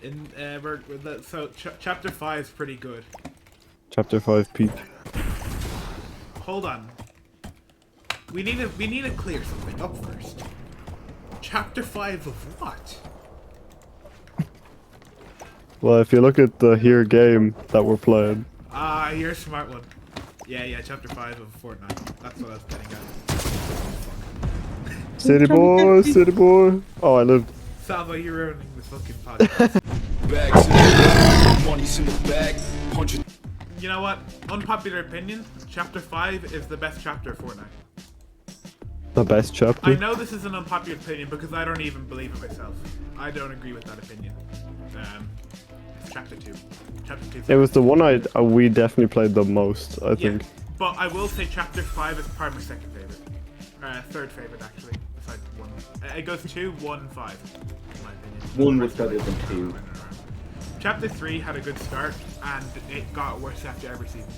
In chapter 5 is pretty good. Chapter 5 peak. Hold on. We need to clear something up first. Chapter 5 of what? Well, if you look at the here game that we're playing. Ah, you're a smart one. Yeah, chapter 5 of Fortnite. That's what I was getting at. City boy, city boy. Oh, I lived. Salvo, you're ruining this fucking podcast. Bags in the bag, money's in the bag, punch it. You know what? Unpopular opinion, chapter 5 is the best chapter of Fortnite. The best chapter. I know this is an unpopular opinion because I don't even believe it myself. I don't agree with that opinion. It's chapter 2. Chapter 2. It was the one we definitely played the most, I think. But I will say chapter 5 is probably my second favorite. Third favorite, actually. Besides 1. It goes 2, 1, 5. In my opinion. 1 was better than 2. Chapter 3 had a good start, and it got worse after every season.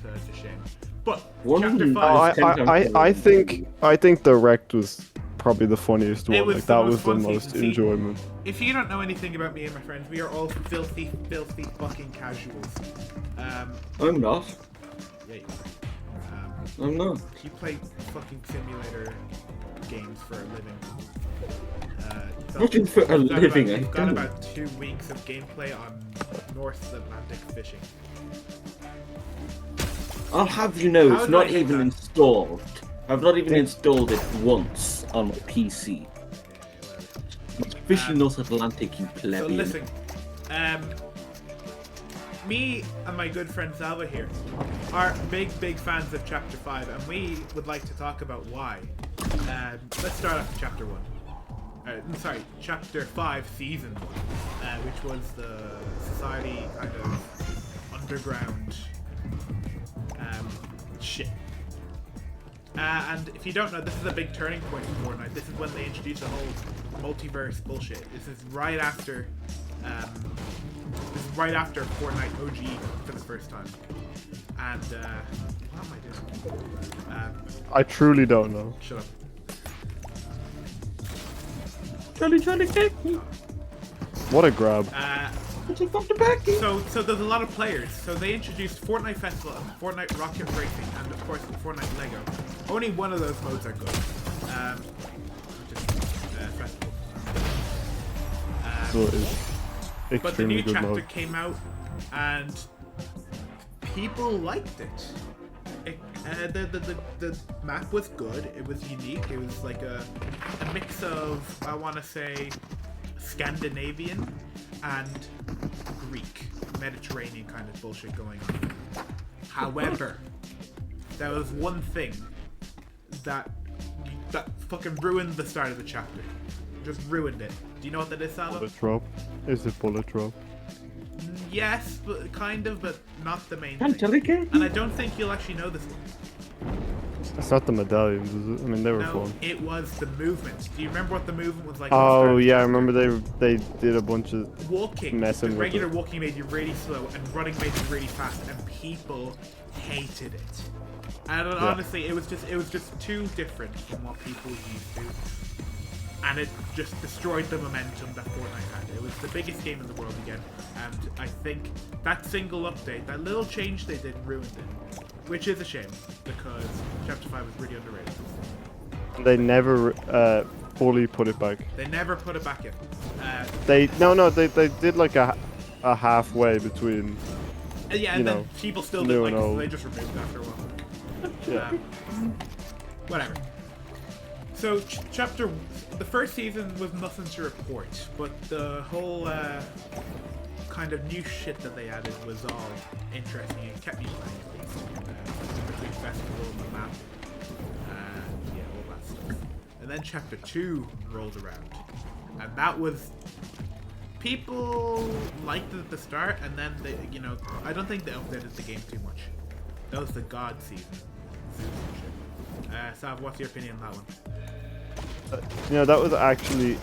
So it's a shame. But chapter 5. I think the Wrecked was probably the funniest one. Was like that was the fun most season. enjoyment. If you don't know anything about me and my friends, we are all filthy fucking casuals. I'm not. Yeah, you are. I'm not. You play fucking simulator games for a living. Looking for a living, You've I got don't. about 2 weeks of gameplay on North Atlantic fishing. I'll have you know, How it's do not I get even that? installed. I've not even installed it once on my PC. It's fishing North Atlantic, you So plebeian. listen, me and my good friend Salva here are big fans of Chapter 5, and we would like to talk about why. Let's start off with Chapter 1. Chapter 5, Season 1, which was the society kind of underground shit. And if you don't know, this is a big turning point in Fortnite. This is when they introduced the whole multiverse bullshit. This is right after Fortnite OG for the first time. And what am I doing? I truly don't know. Shut up. Charlie, take me. What a grab. So there's a lot of players. So they introduced Fortnite Festival and Fortnite Rocket Racing, and of course Fortnite Lego. Only one of those modes are good. Which is Festival. So it is But the new extremely good chapter mode. came out, and people liked it. The map was good. It was unique. It was like a mix of, I want to say, Scandinavian and Greek, Mediterranean kind of bullshit going on. However, there was one thing that fucking ruined the start of the chapter. Just ruined it. Do you know what that is, Sala? Bullet drop. Is it bullet drop? Yes, but kind of, but not the main Can't thing. tell it. And I don't think you'll actually know this one. It's not the medallions, is it? I mean, they were No, fun. it was the movement. Do you remember what the movement was like? Oh yeah, I remember they did a bunch of Walking, messing the with regular it. walking made you really slow, and running made you really fast, and people hated it. And honestly, it was just too different from what people used to, and it just destroyed the momentum that Fortnite had. It was the biggest game in the world again, and I think that single update, that little change they did, ruined it, which is a shame because Chapter 5 was really underrated. They never fully put it back. They never put it back in. They did like a halfway between. Yeah, and You then know, people still new didn't like and it, so old. they just removed it after a while. Yeah. Whatever. So, the first season was nothing to report, but the whole kind of new shit that they added was all interesting and kept me playing at least. Between festival and the map, yeah, all that stuff. And then chapter 2 rolled around, and that was. People liked it at the start, and then they, I don't think they updated the game too much. That was the God season. Sav, what's your opinion on that one? That was actually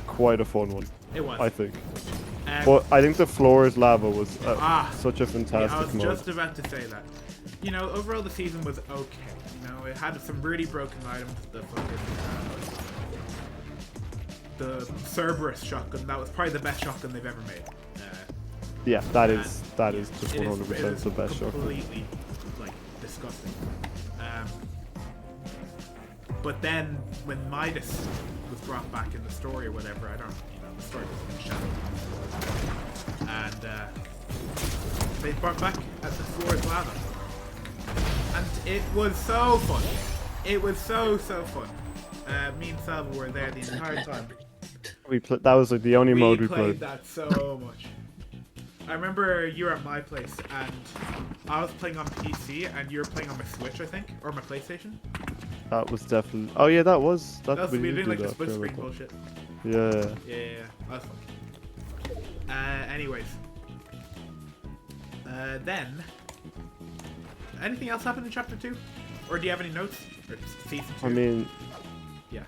quite a fun one. It was. I think. But But I think the floor is lava was such a I fantastic was mode. just about to say that. Overall the season was okay. It had some really broken items. the Cerberus shotgun. That was probably the best shotgun they've ever made. Yeah, that is just It 100% is the best shotgun. completely like disgusting. But then when Midas was brought back in the story or whatever, I don't, the story doesn't shadow. And they brought back as the floor is lava, and it was so fun. It was so fun. Me and Salva were there the entire time. That was like the only mode we We played played. that so much. I remember you were at my place and I was playing on PC and you were playing on my Switch, I think, or my PlayStation. That was definitely. Oh yeah, that was. That was, we did did do like the that, split I screen recall. bullshit. Yeah. Yeah, that was fun. Anyways. Then, anything else happened in Chapter 2? Or do you have any notes? Or Season 2? I mean, yeah.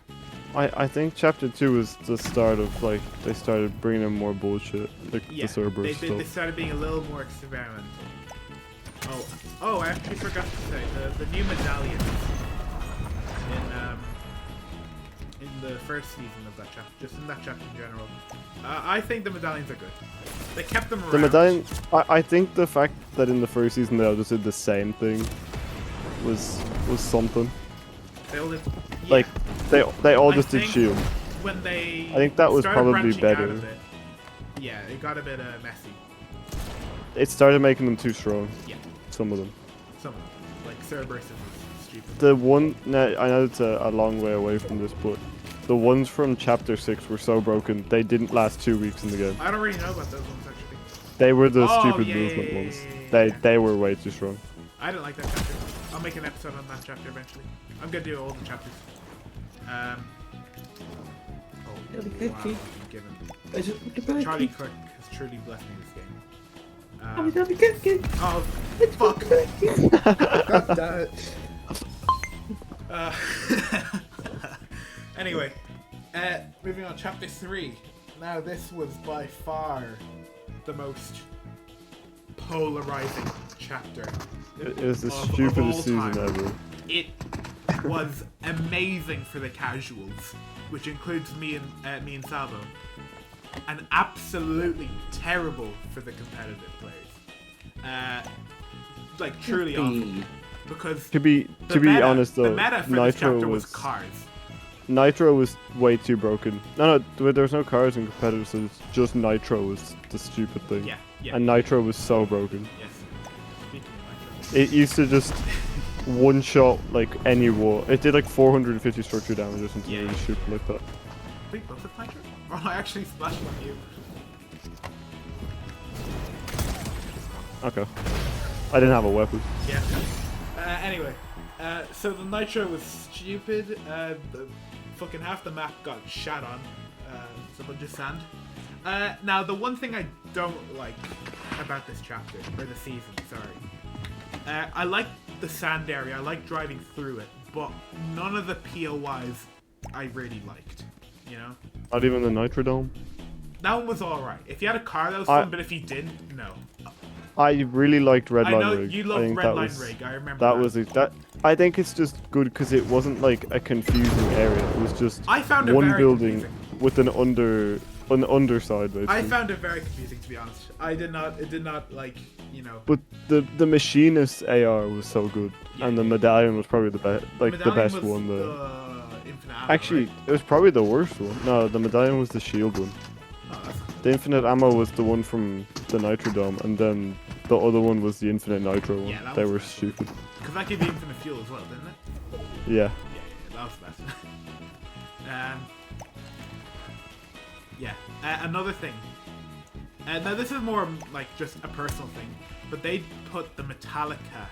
I think Chapter 2 was the start of like they started bringing in more bullshit, like Yeah, the Cerberus they stuff. started being a little more experimental. Oh, I actually forgot to say, the new medallions in the first season of that chapter, just in that chapter in general. I think the medallions are good. They kept them around. The medallion. I think the fact that in the first season they all just did the same thing was something. They all did, yeah. Like they all I just did think shield. When they I think that was started probably branching better. out of it, yeah, it got a bit messy. It started making them too strong. Yeah, Some of them. some of them. Like Cerberus is stupid. The one. Now, I know it's a long way away from this, but the ones from Chapter 6 were so broken they didn't last 2 weeks in the game. I don't really know about those ones actually. They were the Oh, stupid yeah, movement yeah, ones. yeah, yeah. They were way too strong. I didn't like that chapter. I'll make an episode on that chapter eventually. I'm gonna do all the chapters. Oh, wow, I'm given. Charlie Kirk has truly blessed me this game. Oh, fuck! God damn it. Anyway, moving on, chapter 3. Now, this was by far the most polarizing chapter. It was the Of all stupidest season time. ever. It was amazing for the casuals, which includes me and Salvo, and absolutely terrible for the competitive players. Like truly awful. Because To be honest though, the meta for this chapter was cars. Nitro was way too broken. No, there was no cars in competitive, so it's just Nitro was the stupid thing. Yeah, yeah. And Nitro was so broken. Yes. Speaking of Nitro. It used to just one shot like any wall. It did like 450 structure damage or something Yeah. really stupid like that. I think both of Nitro? Or I actually splashed on you. Okay. I didn't have a weapon. Yeah. Anyway, so the Nitro was stupid. The fucking half the map got shat on. It's a bunch of sand. Now, the one thing I don't like about this chapter, or the season, sorry. I like the sand area, I like driving through it, but none of the POIs I really liked, you know? Not even the Nitro Dome. That one was alright. If you had a car, that was I- fun, but if you didn't, no. I really liked Red I Line know Rig. you I loved think Red that Line was, Rig, I remember that was it. I think it's just good because it wasn't like a confusing area. It was just I found it one very building confusing. with an underside basically. I found it very confusing, to be honest. It did not like, you know. But the machinist AR was so good, Yeah, and the yeah. medallion was probably the best, like the Medallion best was one. The infinite ammo, actually, right? it was probably the worst one. No, the medallion was the shield one. Oh, that's cool. The infinite ammo was the one from the Nitro Dome, and then the other one was the infinite Nitro one. Yeah, that They was were the best. stupid. Because that gave you infinite fuel as well, didn't it? Yeah. Yeah, that was the best. Yeah, another thing. Now this is more like just a personal thing, but they put the Metallica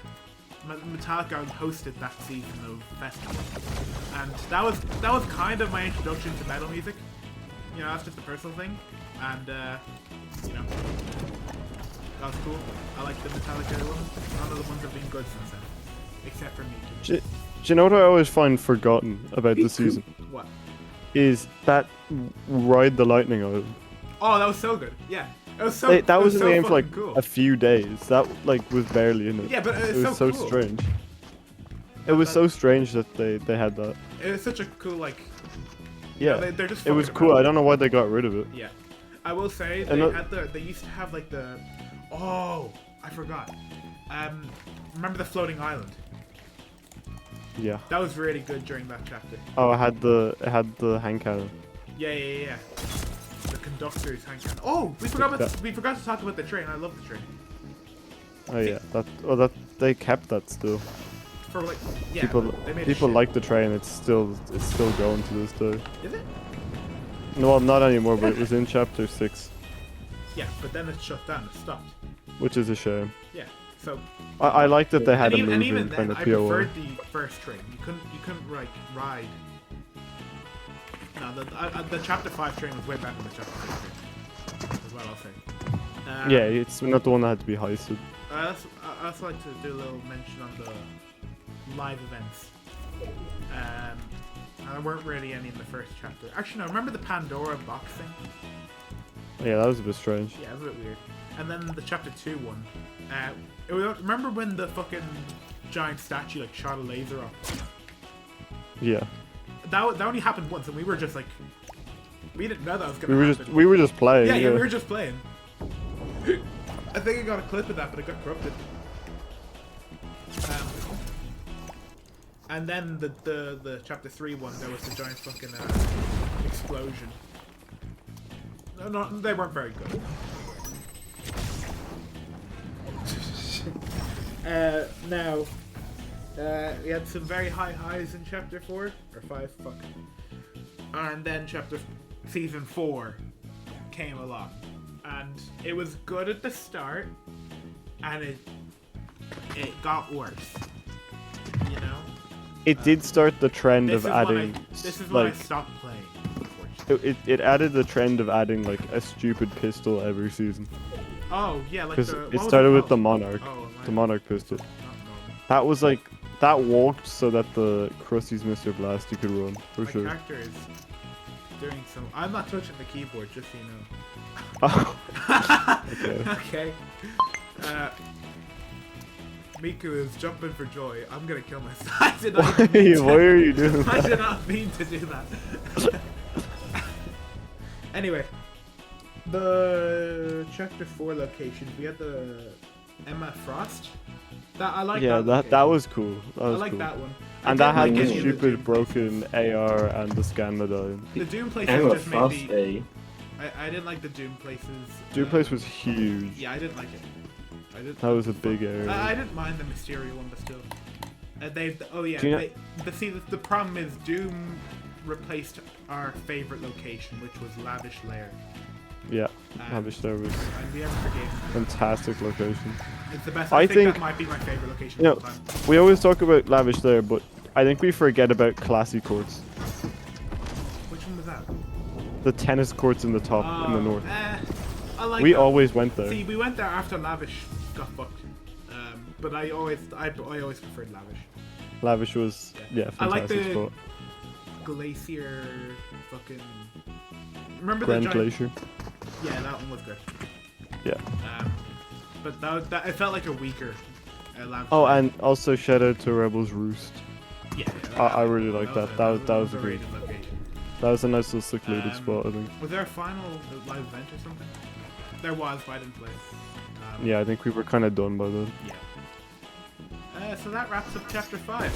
hosted that season of festival, and that was kind of my introduction to metal music. You know, that's just a personal thing, and you know, that was cool. I like the Metallica ones. None of the ones have been good since then, except for me. Do you know what I always find forgotten about the season? What? Is that Ride the Lightning item. Oh, that was so good. Yeah, it was so. That was in so the game for fucking like cool. a few days. That like was barely in it. Yeah, but it it's was so so cool. strange. It was so strange that they had that. It was such a cool like Yeah, they're just. it was fucking cool. around. I don't know why they got rid of it. Yeah, I will say And they used to have like the. Oh, I forgot. Remember the floating island? Yeah. That was really good during that chapter. Oh, it had the hand cannon. Yeah. The conductor's hand cannon. Oh, we forgot to talk about the train. I love the train. Oh yeah, that they kept that still. For like, yeah, they made People shit. like the train. It's still going to this day. Is it? No, well, not anymore. But it was in chapter 6, Yeah, but then it shut down. It stopped. which is a shame. Yeah. So. I like that they had a and even moving then, kind of I POI. preferred the first train. You couldn't like ride. No, the chapter 5 train was way better than the chapter 6 train. Is what I'll say. Yeah, it's not the one that had to be heisted. I also like to do a little mention on the live events. And there weren't really any in the first chapter. Actually, no. Remember the Pandora box thing? Yeah, that was a bit strange. Yeah, it was a bit weird. And then the chapter 2 one. Remember when the fucking giant statue like shot a laser up? Yeah, That only happened once, and we were just like, we didn't know that was gonna happen. we were just playing. Yeah, we were just playing. I think I got a clip of that, but it got corrupted. And then the chapter 3 one, there was the giant fucking explosion. No, they weren't very good. Now, we had some very high highs in chapter 4 or 5, fuck. And then season 4 came along, and it was good at the start, and it got worse. You know. It did start the trend This of is when adding this is when I like stopped playing. Unfortunately. it added the trend of adding like a stupid pistol every season. Oh yeah, like Because the. it what was started with the called? Monarch, Oh, the Monarch pistol. not known. That was like that walked so that the Krusty's Mr. Blasty could run for My sure. character is doing some. I'm not touching the keyboard, just so you know. Oh, okay. Okay. Miku is jumping for joy. I'm gonna kill myself. I did not Why, mean to- why are you doing I that? did not mean to do that. Anyway, the chapter 4 location. We had the Emma Frost. That I like. Yeah, that that was cool. That I was like cool. that one. And I that had didn't the like any of stupid Doom broken places. AR and the scan medallion. The Doom places Emma just Frost, made me. eh? I didn't like the Doom places. Doom place was huge. Yeah, I didn't like it. That was a big area. I didn't mind the Mysterio one, but still. Oh yeah. Do you know- The problem is Doom replaced our favorite location, which was Lavish Lair. Yeah, Um, Lavish there was And we never forgave him. fantastic location. It's the best. I I think that think- might be my favorite location You know, of all time. we always talk about Lavish there, but I think we forget about classy courts. Which one was that? The tennis courts in the top in the north. I like We that. always went there. See, we went there after Lavish got fucked. But I always preferred Lavish. Lavish was I like fantastic the- spot. Glacier, fucking. Remember Grand the giant? Glacier. Yeah, that one was good. Yeah. But that it felt like a weaker. Lavish. Oh, and also shout out to Rebels Roost. Yeah. I really like that. That was a good. underrated location. That was a nice little secluded Um, spot, I think. Was there a final live event or something? There was, but I didn't play. Yeah, I think we were kind of done by then. Yeah. So that wraps up chapter 5.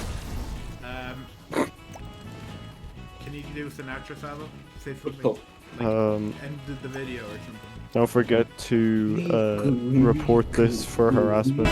Can you do us an outro, Savo? Say something. Oh. Like, Um, end the video or something. Don't forget to report this for harassment.